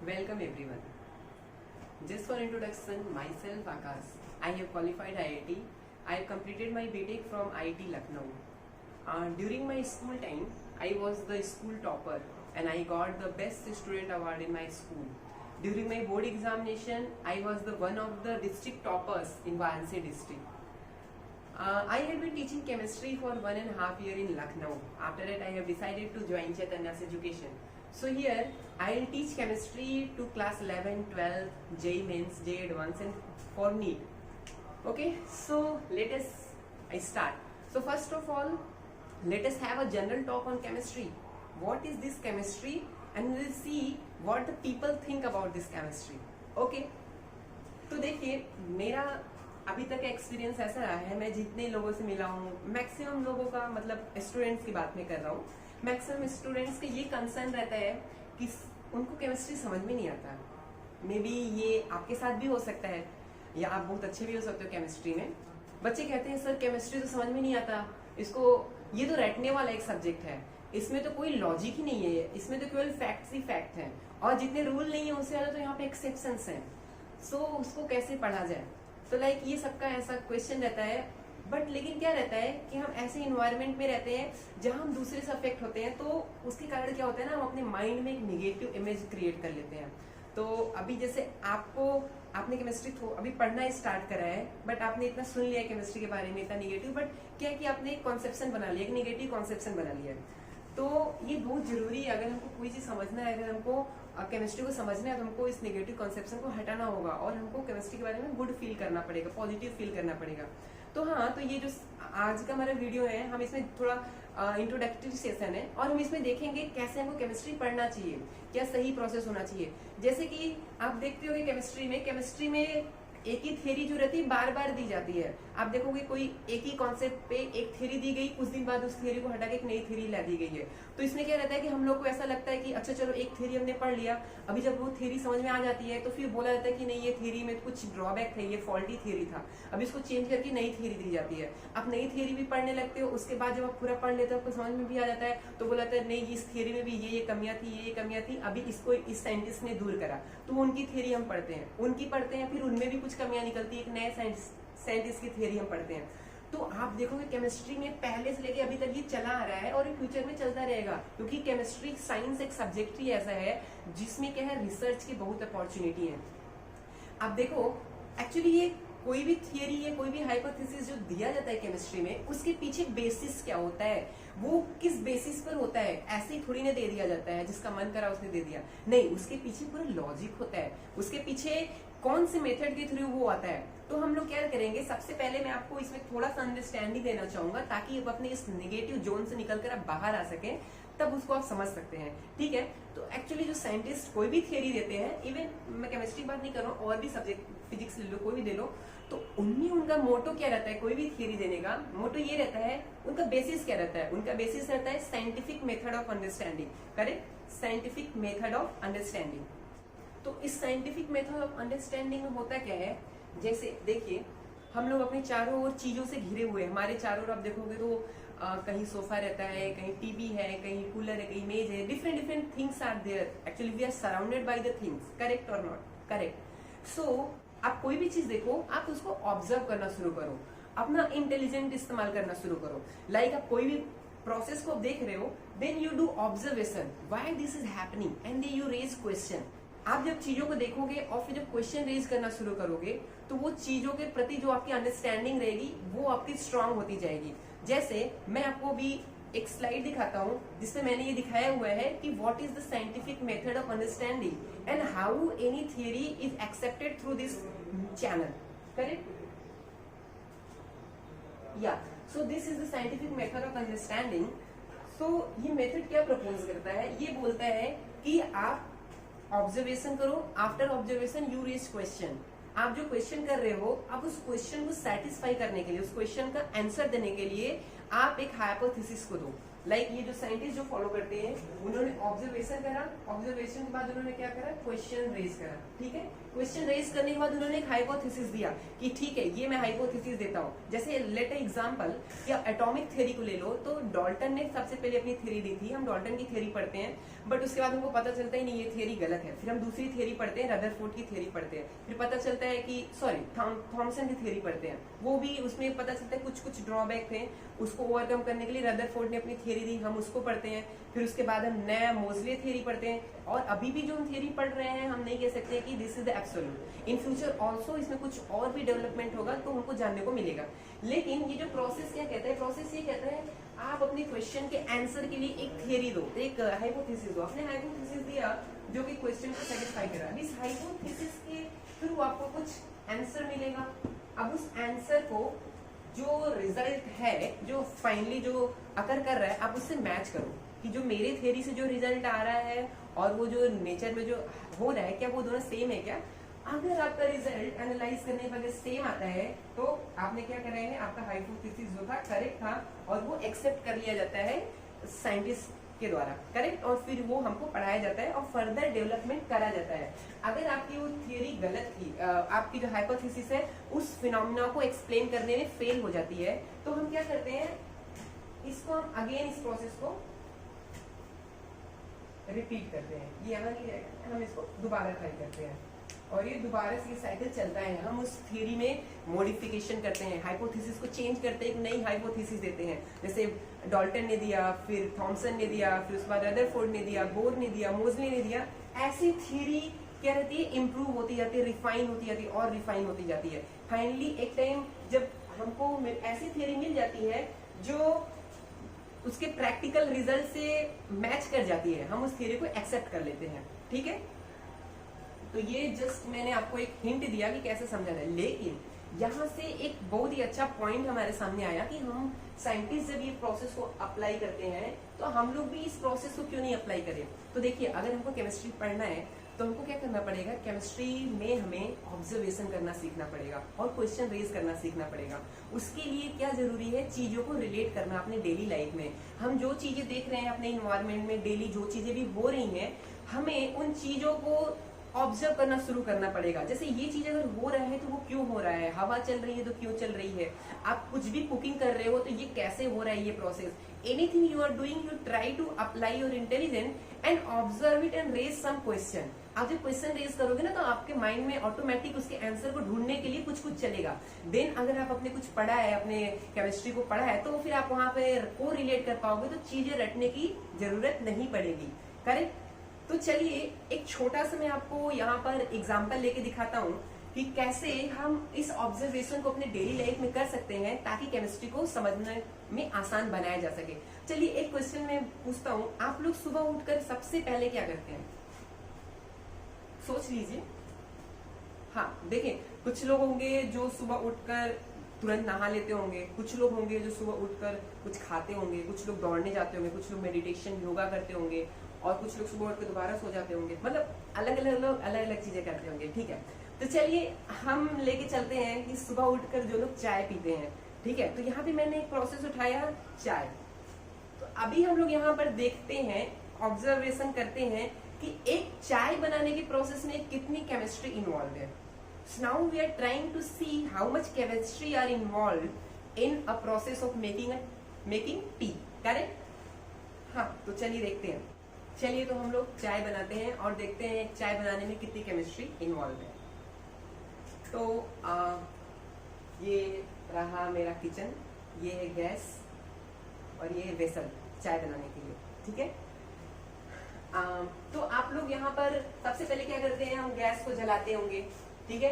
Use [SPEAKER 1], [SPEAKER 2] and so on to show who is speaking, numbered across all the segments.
[SPEAKER 1] Welcome everyone. Just for introduction, myself Akash. I have qualified IIT. I have completed my BTech from IIT Lucknow. During my school time, I was the school topper and I got the best student award in my school. During my board examination, I was the one of the district toppers in Varanasi district. I had been teaching chemistry for 1.5 years in Lucknow. After that, I have decided to join Chaitanya's education. So here, I will teach chemistry to class 11, 12, JEE Mains, JEE Advanced and for NEET. Okay, so let us start. So first of all, let us have a general talk on chemistry. What is this chemistry? And we will see what the people think about this chemistry. Okay, तो देखिए मेरा अभी तक experience ऐसा रहा है, मैं जितने लोगों से मिला हूँ, मैक्सिमम लोगों का मतलब स्टूडेंट्स की बात मैं कर रहा हूँ, मैक्सिमम स्टूडेंट्स का ये कंसर्न रहता है कि उनको केमिस्ट्री समझ में नहीं आता. मे बी ये आपके साथ भी हो सकता है या आप बहुत अच्छे भी हो सकते हो केमिस्ट्री में. बच्चे कहते हैं सर केमिस्ट्री तो समझ में नहीं आता, इसको ये तो रटने वाला एक सब्जेक्ट है, इसमें तो कोई लॉजिक ही नहीं है, इसमें तो केवल फैक्ट्स ही फैक्ट हैं और जितने रूल नहीं है उससे ज्यादा तो यहाँ पे एक्सेप्शंस हैं. सो उसको कैसे पढ़ा जाए. तो लाइक ये सबका ऐसा क्वेश्चन रहता है. बट लेकिन क्या रहता है कि हम ऐसे इन्वायरमेंट में रहते हैं जहां हम दूसरे से अफेक्ट होते हैं, तो उसके कारण क्या होता है ना, हम अपने माइंड में एक निगेटिव इमेज क्रिएट कर लेते हैं. तो अभी जैसे आपने केमिस्ट्री अभी पढ़ना स्टार्ट करा है, बट आपने इतना सुन लिया है केमिस्ट्री के बारे में, इतना निगेटिव, बट क्या है कि आपने एक कॉन्सेप्शन बना लिया, एक निगेटिव कॉन्सेप्शन बना लिया है. तो ये बहुत जरूरी है. अगर हमको कोई चीज समझना है, अगर हमको केमिस्ट्री को समझना है, तो हमको इस नेगेटिव कॉन्सेप्शन को हटाना होगा और हमको केमिस्ट्री के बारे में गुड फील करना पड़ेगा, पॉजिटिव फील करना पड़ेगा. तो हाँ, तो ये जो आज का हमारा वीडियो है, हम इसमें थोड़ा इंट्रोडक्टरी सेशन है और हम इसमें देखेंगे कैसे हमको केमिस्ट्री पढ़ना चाहिए, क्या सही प्रोसेस होना चाहिए. जैसे कि आप देखते होंगे केमिस्ट्री में एक ही थ्योरी जो रहती है बार बार दी जाती है. आप देखोगे कोई एक ही कॉन्सेप्ट पे एक थ्योरी दी गई, कुछ दिन बाद उस थ्योरी को हटा के एक नई थ्योरी ला दी गई है. तो इसमें क्या रहता है कि हम लोग को ऐसा लगता है कि अच्छा चलो एक थ्योरी हमने पढ़ लिया, अभी जब वो थ्योरी समझ में आ जाती है तो फिर बोला जाता है कि नहीं ये थ्योरी में कुछ ड्रॉबैक थे, ये फॉल्टी थ्योरी था, अब इसको चेंज करके नई थ्योरी दी जाती है. आप नई थ्योरी भी पढ़ने लगते हो, उसके बाद जब आप पूरा पढ़ लेते हो आपको समझ में भी आ जाता है, तो बोला जाता है नहीं इस थ्योरी में भी ये कमियां थी, ये कमियां थी, अभी इसको इस साइंटिस्ट ने दूर करा. तो उनकी थ्योरी हम पढ़ते हैं, फिर उनमें भी कुछ कमियां निकलती है, नए साइंटिस्ट की थ्योरी हम पढ़ते हैं. तो आप देखोगे केमिस्ट्री में पहले से लेके अभी तक ये चला आ रहा है और ये फ्यूचर में चलता रहेगा, क्योंकि केमिस्ट्री साइंस एक सब्जेक्ट ही ऐसा है जिसमें क्या है, रिसर्च की बहुत अपॉर्चुनिटी है. आप देखो एक्चुअली ये कोई भी थियरी या कोई भी हाइपोथेसिस जो दिया जाता है केमिस्ट्री में, उसके पीछे बेसिस क्या होता है, वो किस बेसिस पर होता है. ऐसे ही थोड़ी ना दे दिया जाता है जिसका मन करा उसने दे दिया, नहीं, उसके पीछे पूरा लॉजिक होता है, उसके पीछे कौन से मेथड के थ्रू वो आता है. तो हम लोग क्या करेंगे, सबसे पहले मैं आपको इसमें थोड़ा सा अंडरस्टैंडिंग देना चाहूंगा ताकि आप अपने इस नेगेटिव जोन से निकलकर आप बाहर आ सके, तब उसको आप समझ सकते हैं. ठीक है, तो एक्चुअली जो साइंटिस्ट कोई भी थियरी देते हैं, इवन मैं केमिस्ट्री की बात नहीं कर रहा हूँ, और भी सब्जेक्ट फिजिक्स ले लो, कोई भी दे लो, तो उनमें उनका मोटो क्या रहता है, कोई भी थियरी देने का मोटो ये रहता है, उनका बेसिस क्या रहता है, उनका बेसिस रहता है scientific method of understanding. Correct, scientific method of understanding. तो इस साइंटिफिक मेथड ऑफ अंडरस्टैंडिंग में होता क्या है, जैसे देखिए हम लोग अपने चारों ओर चीजों से घिरे हुए हैं. हमारे चारों ओर आप देखोगे तो कहीं सोफा रहता है, कहीं टीवी है, कहीं कूलर है, कहीं मेज है, different things are there. Actually we are surrounded by the things. Correct और नॉट करेक्ट. सो आप कोई भी चीज देखो, आप उसको ऑब्जर्व करना शुरू करो, अपना इंटेलिजेंट इस्तेमाल करना शुरू करो. लाइक आप कोई भी प्रोसेस को देख रहे हो, then you do observation, why this is happening, and then you raise question. आप जब चीजों को देखोगे और फिर जब क्वेश्चन रेज करना शुरू करोगे, तो वो चीजों के प्रति जो आपकी अंडरस्टैंडिंग रहेगी वो आपकी स्ट्रांग होती जाएगी. जैसे मैं आपको भी एक स्लाइड दिखाता हूँ जिसमें मैंने ये दिखाया हुआ है कि what is the scientific method of understanding and how any theory is accepted through this channel. Correct, या so this is the scientific method of understanding. So ये मेथड क्या प्रपोज करता है, ये बोलता है कि आप ऑब्जर्वेशन करो, after observation you raise question. आप जो क्वेश्चन कर रहे हो, आप उस क्वेश्चन को सेटिस्फाई करने के लिए, उस क्वेश्चन का आंसर देने के लिए आप एक हाइपोथेसिस को दो. लाइक ये जो साइंटिस्ट जो फॉलो करते हैं, उन्होंने ऑब्जर्वेशन करा, ऑब्जर्वेशन के बाद उन्होंने क्या करा, क्वेश्चन रेज करा, ठीक है। क्वेश्चन रेज करने के बाद उन्होंने एक हाइपोथेसिस दिया कि ठीक है ये मैं हाइपोथेसिस देता हूँ। जैसे लेट एग्जांपल या एटॉमिक थ्योरी को ले लो, तो डाल्टन ने सबसे पहले अपनी थ्योरी दी थी। हम डाल्टन की थ्योरी पढ़ते हैं, बट उसके बाद हमको पता चलता है नहीं ये थ्योरी गलत है। फिर हम दूसरी थ्योरी पढ़ते हैं, रदरफोर्ड की थ्योरी पढ़ते हैं, फिर पता चलता है कि सॉरी थॉमसन की थ्योरी पढ़ते हैं, वो भी उसमें पता चलता है कुछ कुछ ड्रॉबैक थे, उसको ओवरकम करने के लिए रदरफोर्ड ने अपनी थ्योरी दी, हम उसको पढ़ते हैं। फिर उसके बाद हम नया मोजले थ्योरी पढ़ते हैं, और अभी भी जो हम थ्योरी पढ़ रहे हैं हम नहीं कह सकते कि this is the absolute. In future also इसमें कुछ और भी डेवलपमेंट होगा तो हमको जानने को मिलेगा। लेकिन ये जो प्रोसेस क्या कहता है, प्रोसेस ये कहता है आप अपने क्वेश्चन के आंसर के लिए एक थ्योरी दो, एक हाइपोथेसिस दो। आपने हाइपोथेसिस दिया जो कि क्वेश्चन को सेटिस्फाई करा, इस हाइपोथेसिस के थ्रू आपको कुछ आंसर मिलेगा। अब उस आंसर को जो रिजल्ट है, जो फाइनली जो अकर कर रहा है, आप उससे मैच करो कि जो मेरे थ्योरी से जो रिजल्ट आ रहा है और वो जो नेचर में जो हो रहा है, क्या वो दोनों सेम है क्या। अगर आपका रिजल्ट एनालाइज करने पर अगर सेम आता है तो आपने क्या करा है, आपका हाइपोथेसिस जो था करेक्ट था, और वो एक्सेप्ट कर लिया जाता है साइंटिस्ट के द्वारा, करेक्ट। और फिर वो हमको पढ़ाया जाता है और फर्दर डेवलपमेंट करा जाता है। अगर आपकी वो थ्योरी गलत थी, आपकी जो हाइपोथेसिस है उस फिनोमेना को एक्सप्लेन करने में फेल हो जाती है, तो हम क्या करते हैं, इसको हम अगेन इस प्रोसेस को रिपीट करते हैं। ये यहाँ नहीं रहेगा, हम इसको दोबारा ट्राई करते हैं, और ये दोबारा से साइकिल चलता है। हम उस थ्योरी में मॉडिफिकेशन करते हैं, हाइपोथेसिस को चेंज करते हैं, एक नई हाइपोथेसिस देते हैं। जैसे डाल्टन ने दिया, फिर थॉमसन ने दिया, फिर उसके बाद रदरफोर्ड ने दिया, बोर ने दिया, मोजले ने दिया। ऐसी थ्योरी क्या रहती है, इंप्रूव होती जाती है, रिफाइन होती जाती है और रिफाइन होती जाती है। फाइनली एक टाइम जब हमको ऐसी थ्योरी मिल जाती है जो उसके प्रैक्टिकल रिजल्ट से मैच कर जाती है, हम उस थ्योरी को एक्सेप्ट कर लेते हैं, ठीक है। तो ये जस्ट मैंने आपको एक हिंट दिया कि कैसे समझाना है। लेकिन यहाँ से एक बहुत ही अच्छा पॉइंट हमारे सामने आया कि हम साइंटिस्ट जब ये प्रोसेस को अप्लाई करते हैं तो हम लोग भी इस प्रोसेस को क्यों नहीं अप्लाई करें। तो देखिए, अगर हमको केमिस्ट्री पढ़ना है तो हमको क्या करना पड़ेगा, केमिस्ट्री में हमें ऑब्जर्वेशन करना सीखना पड़ेगा और क्वेश्चन रेज करना सीखना पड़ेगा। उसके लिए क्या जरूरी है, चीजों को रिलेट करना अपने डेली लाइफ में। हम जो चीजें देख रहे हैं अपने इन्वायरमेंट में, डेली जो चीजें भी हो रही हैं, हमें उन चीजों को ऑब्जर्व करना शुरू करना पड़ेगा। जैसे ये चीज अगर हो रहा है तो वो क्यों हो रहा है, हवा चल रही है तो क्यों चल रही है, आप कुछ भी कुकिंग कर रहे हो तो ये कैसे हो रहा है ये process. Anything you are doing, you try to apply your intelligence and observe it and raise some question. आप जब क्वेश्चन रेज करोगे ना तो आपके माइंड में ऑटोमेटिक उसके आंसर को ढूंढने के लिए कुछ कुछ चलेगा। देन अगर आप अपने कुछ पढ़ा है, अपने केमिस्ट्री को पढ़ा है, तो फिर आप वहां पे को रिलेट कर पाओगे, तो चीजें रटने की जरूरत नहीं पड़ेगी, करेक्ट। तो चलिए एक छोटा सा मैं आपको यहाँ पर एग्जाम्पल लेके दिखाता हूँ कि कैसे हम इस ऑब्जर्वेशन को अपने डेली लाइफ में कर सकते हैं ताकि केमिस्ट्री को समझने में आसान बनाया जा सके। चलिए एक क्वेश्चन मैं पूछता हूँ, आप लोग सुबह उठकर सबसे पहले क्या करते हैं, सोच लीजिए। हाँ देखिए, कुछ लोग होंगे जो सुबह उठकर तुरंत नहा लेते होंगे, कुछ लोग होंगे जो सुबह उठकर कुछ खाते होंगे, कुछ लोग दौड़ने जाते होंगे, कुछ लोग मेडिटेशन योगा करते होंगे, और कुछ लोग सुबह उठकर दोबारा सो जाते होंगे। मतलब अलग अलग लोग अलग अलग चीजें करते होंगे, ठीक है। तो चलिए हम लेके चलते हैं कि सुबह उठकर जो लोग चाय पीते हैं, ठीक है। तो यहाँ पे मैंने एक प्रोसेस उठाया, चाय। तो अभी हम लोग यहाँ पर देखते हैं, ऑब्जर्वेशन करते हैं कि एक चाय बनाने के प्रोसेस में कितनी केमिस्ट्री इन्वॉल्व है। So now we are trying to see how much chemistry are involved in a process of making tea, correct? हाँ, तो चलिए देखते हैं। चलिए तो हम लोग चाय बनाते हैं और देखते हैं चाय बनाने में कितनी केमिस्ट्री इन्वॉल्व है। तो ये रहा मेरा किचन, ये है गैस और ये है वेसल चाय बनाने के लिए, ठीक है। तो आप लोग यहाँ पर सबसे पहले क्या करते हैं, हम गैस को जलाते होंगे, ठीक है।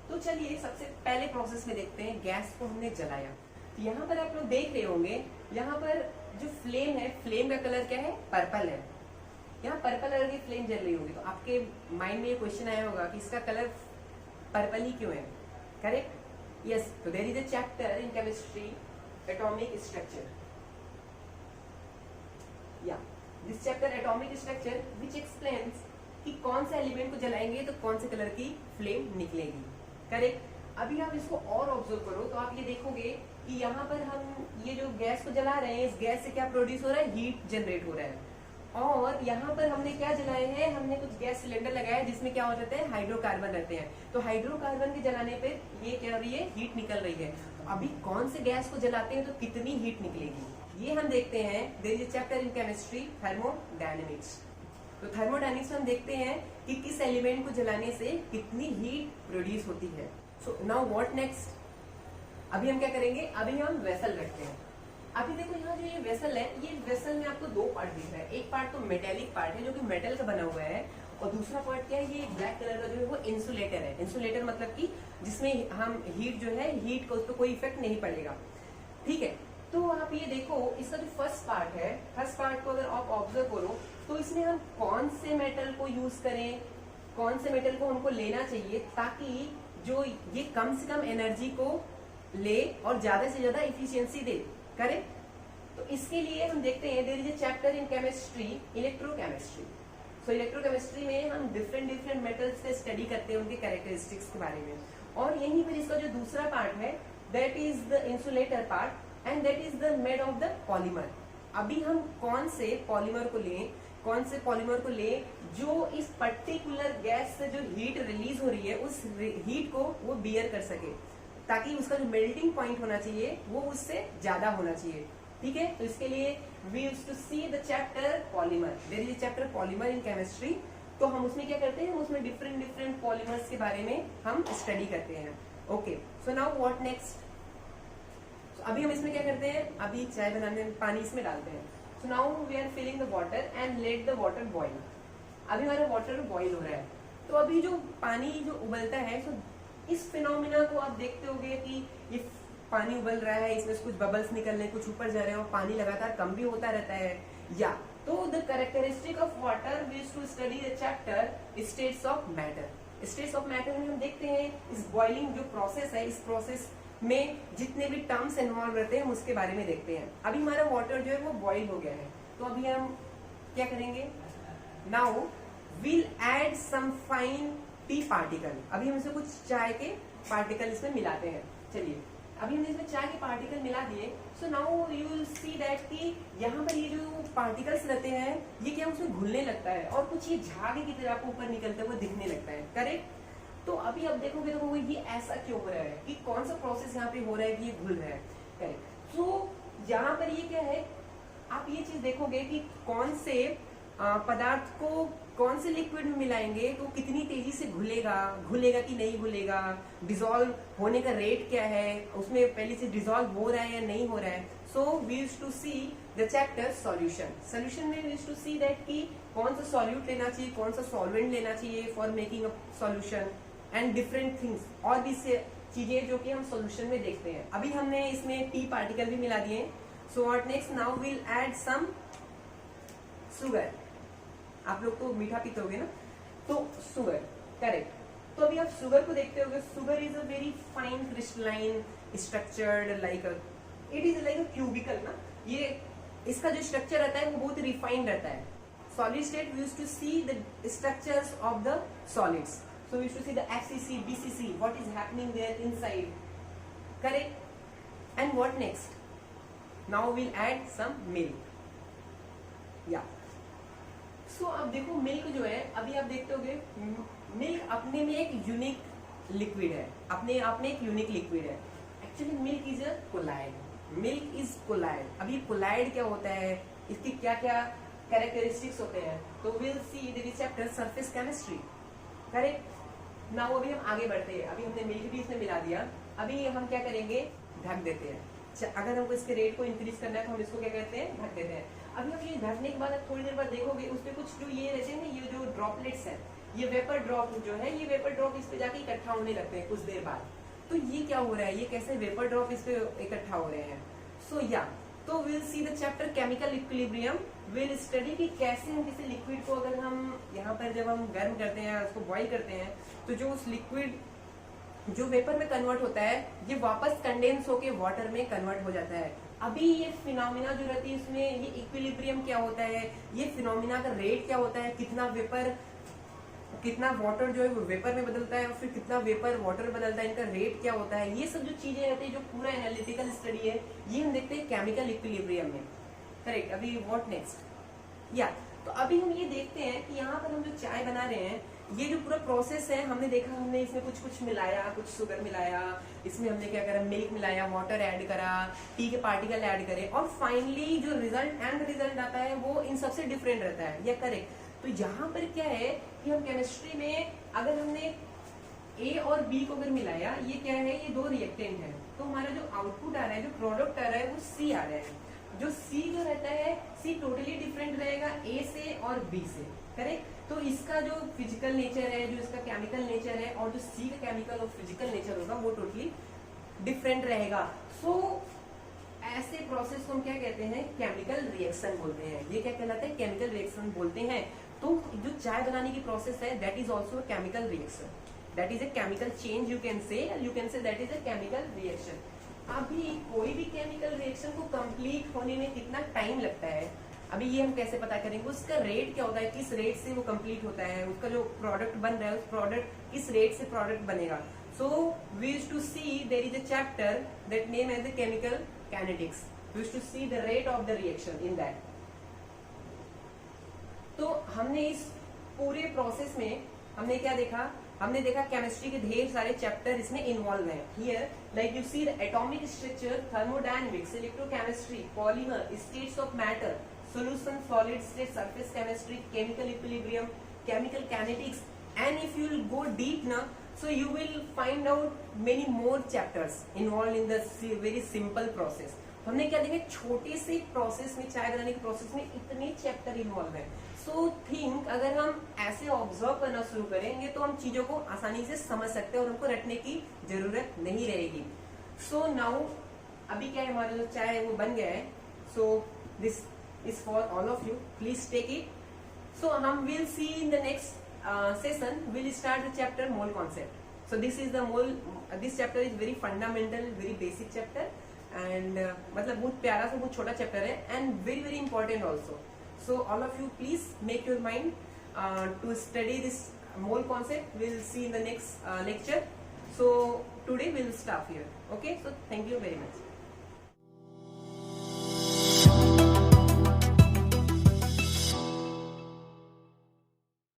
[SPEAKER 1] तो चलिए सबसे पहले प्रोसेस में देखते हैं, गैस को हमने जलाया। तो यहाँ पर आप लोग देख रहे होंगे, यहाँ पर जो फ्लेम है, फ्लेम का कलर क्या है, पर्पल है। यहाँ पर्पल कलर की फ्लेम जल रही होगी, तो आपके माइंड में ये क्वेश्चन आया होगा कि इसका कलर पर्पल ही क्यों है, करेक्ट। यस, तो there is a chapter in chemistry, atomic structure, या this chapter atomic structure which explains कि कौन सा एलिमेंट को जलाएंगे तो कौन से कलर की फ्लेम निकलेगी, करेक्ट। अभी आप इसको और ऑब्जर्व करो तो आप ये देखोगे कि यहाँ पर हम ये जो गैस को जला रहे हैं, इस गैस से क्या प्रोड्यूस हो रहा है, हीट जनरेट हो रहा है। और यहाँ पर हमने क्या जलाए हैं, हमने कुछ गैस सिलेंडर लगाया है जिसमें क्या हो जाता है, हाइड्रोकार्बन रहते हैं। तो हाइड्रोकार्बन के जलाने पे ये क्या हो रही है, हीट निकल रही है। तो अभी कौन से गैस को जलाते हैं तो कितनी हीट निकलेगी, ये हम देखते हैं। There is a chapter in chemistry, thermodynamics. तो थर्मोडायनेमिक्स में हम देखते हैं कि किस एलिमेंट को जलाने से कितनी हीट प्रोड्यूस होती है। सो नाउ व्हाट नेक्स्ट, अभी हम क्या करेंगे, अभी हम वेसल रखते हैं। अभी देखो यहाँ जो ये वेसल है, ये वेसल में आपको दो पार्ट दिख रहा है। एक पार्ट तो मेटेलिक पार्ट है जो कि मेटल का बना हुआ है, और दूसरा पार्ट क्या है, ये ब्लैक कलर का जो है वो इंसुलेटर है। इंसुलेटर मतलब कि जिसमें हम हीट जो है, हीट का उस पर कोई इफेक्ट नहीं पड़ेगा, ठीक है। तो आप ये देखो, इसका जो फर्स्ट पार्ट है, फर्स्ट पार्ट को अगर आप ऑब्जर्व करो तो इसमें हम कौन से मेटल को यूज करें, कौन से मेटल को हमको लेना चाहिए ताकि जो ये कम से कम एनर्जी को ले और ज्यादा से ज्यादा इफिशियंसी दे, करेक्ट। तो इसके लिए हम देखते हैं, there is a chapter in chemistry, electrochemistry. So electrochemistry में हम डिफरेंट मेटल्स का स्टडी करते हैं, उनके कैरेक्टरिस्टिक्स के बारे में। और यहीं पर इसका जो दूसरा पार्ट है, that is the insulator part and that is the made of the polymer. अभी हम कौन से पॉलीमर को लें, कौन से पॉलीमर को लें जो इस पर्टिकुलर गैस से जो हीट रिलीज हो रही है उस हीट को वो बियर कर सके, ताकि उसका जो मेल्टिंग पॉइंट होना चाहिए वो उससे ज्यादा होना चाहिए, ठीक है। तो इसके लिए we used to see the chapter polymer, there is a chapter polymer in chemistry. तो हम उसमें क्या करते हैं, उसमें डिफरेंट पॉलीमर्स के बारे में हम स्टडी करते हैं। Okay, so now what next. अभी हम इसमें क्या करते हैं, अभी चाय बनाने में पानी इसमें डालते हैं। So now we are filling the water and let the water boil. अभी हमारा वाटर बॉइल हो रहा है, तो अभी जो पानी जो उबलता है, तो इस फिनोमिना को आप देखते होंगे कि ये पानी उबल रहा है, इसमें से कुछ बबल्स निकल रहे हैं, कुछ ऊपर जा रहे हैं और पानी लगातार कम भी होता रहता है। या तो the characteristic of water we used to study the chapter states of matter. States of matter में हम देखते हैं इस बॉइलिंग जो प्रोसेस है, इस प्रोसेस में जितने भी टर्म्स इन्वॉल्व रहते हैं हम उसके बारे में देखते हैं। अभी हमारा वाटर जो है वो बॉइल हो गया है, तो अभी हम क्या करेंगे, now we'll add some fine tea particle. अभी हम इसमें कुछ चाय के पार्टिकल इसमें मिलाते हैं। चलिए, अभी हमने इसमें चाय के पार्टिकल मिला दिए। So now you will see that कि यहाँ पर ये जो पार्टिकल्स रहते हैं ये क्या उसमें घुलने लगता है और कुछ ये झागे की तरह आपको ऊपर निकलते हुए दिखने लगता है, करेक्ट। तो अभी आप देखोगे तो ये ऐसा क्यों हो रहा है, कि कौन सा प्रोसेस यहाँ पे हो रहा है कि ये घुल रहा है, करेक्ट। तो यहाँ पर ये क्या है, आप ये चीज देखोगे कि कौन से पदार्थ को कौन से लिक्विड में मिलाएंगे तो कितनी तेजी से घुलेगा कि नहीं घुलेगा, डिसॉल्व होने का रेट क्या है, उसमें पहले से डिसॉल्व हो रहा है या नहीं हो रहा है। So we used to see the chapter solution. Solution में we used to see that कि कौन सा सॉल्यूट लेना चाहिए, कौन सा सॉल्वेंट लेना चाहिए for making a solution and different things, और भी चीजें जो कि हम सॉल्यूशन में देखते हैं। अभी हमने इसमें टी पार्टिकल भी मिला दिए। So what next, now we'll add some sugar. आप लोग तो मीठा पीते होगे ना, तो शुगर, करेक्ट। तो अभी आप शुगर को देखते होगे, sugar is a very fine crystalline structured like it is like a cubical ना, ये इसका जो स्ट्रक्चर रहता है वो बहुत रिफाइंड रहता है। Solid state we used to see the structures of the solids, so we should see the FCC, BCC, what is happening there inside, correct. And what next, now we'll add some milk, yeah. So अब देखो milk जो है, अभी आप देखते होगे milk अपने में एक यूनिक लिक्विड है, अपने आप में एक यूनिक लिक्विड है। Actually milk is a colloid, milk is colloid. अभी कोलाइड क्या होता है, इसकी क्या क्या कैरेक्टरिस्टिक्स होते हैं, तो will see the chapter surface chemistry, correct. ना अभी हम आगे बढ़ते हैं, अभी हमने मिल्क भी इसमें मिला दिया। अभी हम क्या करेंगे, ढक देते हैं। अगर हमको इसके रेट को इंक्रीज करना है तो हम इसको क्या कहते हैं, ढक देते हैं। अभी हम ये ढकने के बाद थोड़ी देर बाद देखोगे उस पर कुछ जो ये रहते हैं ना, ये जो ड्रॉपलेट्स है, ये वेपर ड्रॉप जो है, ये वेपर ड्रॉप इस पे जाके इकट्ठा होने लगते हैं कुछ देर बाद। तो ये क्या हो रहा है, ये कैसे वेपर ड्रॉप इस पे इकट्ठा हो रहे हैं। सो या तो will see the chapter chemical equilibrium, will study कि कैसे हम किसी लिक्विड को अगर हम यहाँ पर जब हम गर्म करते हैं, उसको बॉईल करते हैं, तो जो उस लिक्विड जो वेपर में कन्वर्ट होता है ये वापस कंडेंस होके वाटर में कन्वर्ट हो जाता है। अभी ये फिनोमिना जो रहती है इसमें ये इक्विलिब्रियम क्या होता है, ये फिनोमिना का रेट क्या होता है, कितना वेपर कितना वाटर जो है वो वेपर में बदलता है और फिर कितना वेपर वाटर बदलता है, इनका रेट क्या होता है, ये सब जो चीजें रहती है, जो पूरा एनालिटिकल स्टडी है, ये हम देखते हैं केमिकल इक्विलिब्रियम में। करेक्ट। अभी व्हाट नेक्स्ट, या तो अभी हम ये देखते हैं कि यहाँ पर हम जो चाय बना रहे हैं, ये जो पूरा प्रोसेस है, हमने देखा, हमने इसमें कुछ कुछ मिलाया, कुछ शुगर मिलाया, इसमें हमने क्या करा, मिल्क मिलाया, वाटर ऐड करा, टी के पार्टिकल ऐड करे, और फाइनली जो रिजल्ट आता है वो इन सबसे डिफरेंट रहता है। या करेक्ट। तो यहाँ पर क्या है कि हम केमिस्ट्री में अगर हमने ए और बी को अगर मिलाया, ये क्या है, ये दो रिएक्टेंट है, तो हमारा जो आउटपुट आ रहा है, जो प्रोडक्ट आ रहा है, वो सी आ रहा है। जो सी जो रहता है, सी टोटली डिफरेंट रहेगा ए से और बी से। करेक्ट। तो इसका जो फिजिकल नेचर है, जो इसका केमिकल नेचर है, और जो सी का केमिकल और फिजिकल नेचर होगा, वो टोटली डिफरेंट रहेगा। सो ऐसे प्रोसेस को हम क्या कहते हैं, केमिकल रिएक्शन बोलते हैं। ये क्या कहलाता है, केमिकल रिएक्शन बोलते हैं। तो जो चाय बनाने की प्रोसेस है, that is also a chemical reaction, that is a chemical change, you can say that is a chemical reaction. अभी कोई भी केमिकल रिएक्शन को कंप्लीट होने में कितना टाइम लगता है, अभी ये हम कैसे पता करेंगे, उसका रेट क्या होता है, किस रेट से वो कंप्लीट होता है, उसका जो प्रोडक्ट बन रहा है, उस प्रोडक्ट किस रेट से प्रोडक्ट बनेगा। So we used to see, there is a chapter that name as the chemical kinetics, we used to see the rate of the reaction in that. तो हमने इस पूरे प्रोसेस में हमने क्या देखा, हमने देखा केमिस्ट्री के ढेर सारे चैप्टर इसमें इन्वॉल्व हैं। Here like you see the atomic structure, thermodynamics, electrochemistry, polymer, states of matter, solution, solid state, surface chemistry, chemical equilibrium, chemical kinetics, and if you will go deep now, so you will find out many more chapters involved in the very simple process. हमने क्या देखे, छोटे से process में, चाय बनाने के process में इतने चैप्टर इन्वॉल्व है। सो थिंक अगर हम ऐसे ऑब्जर्व करना शुरू करेंगे तो हम चीजों को आसानी से समझ सकते हैं और हमको रटने की जरूरत नहीं रहेगी। सो नाउ अभी क्या है, हमारा जो चाय है वो बन गया है। So this is for all of you, please take it. So we'll see in the next session, we'll start the chapter mole concept. So this is the mole, this chapter is very fundamental, very basic chapter, and मतलब बहुत प्यारा सा, बहुत छोटा chapter है, and very very important also. So all of you please make your mind to study this mole concept. We'll see in the next lecture. So today we'll stop here. Okay, so thank you very much.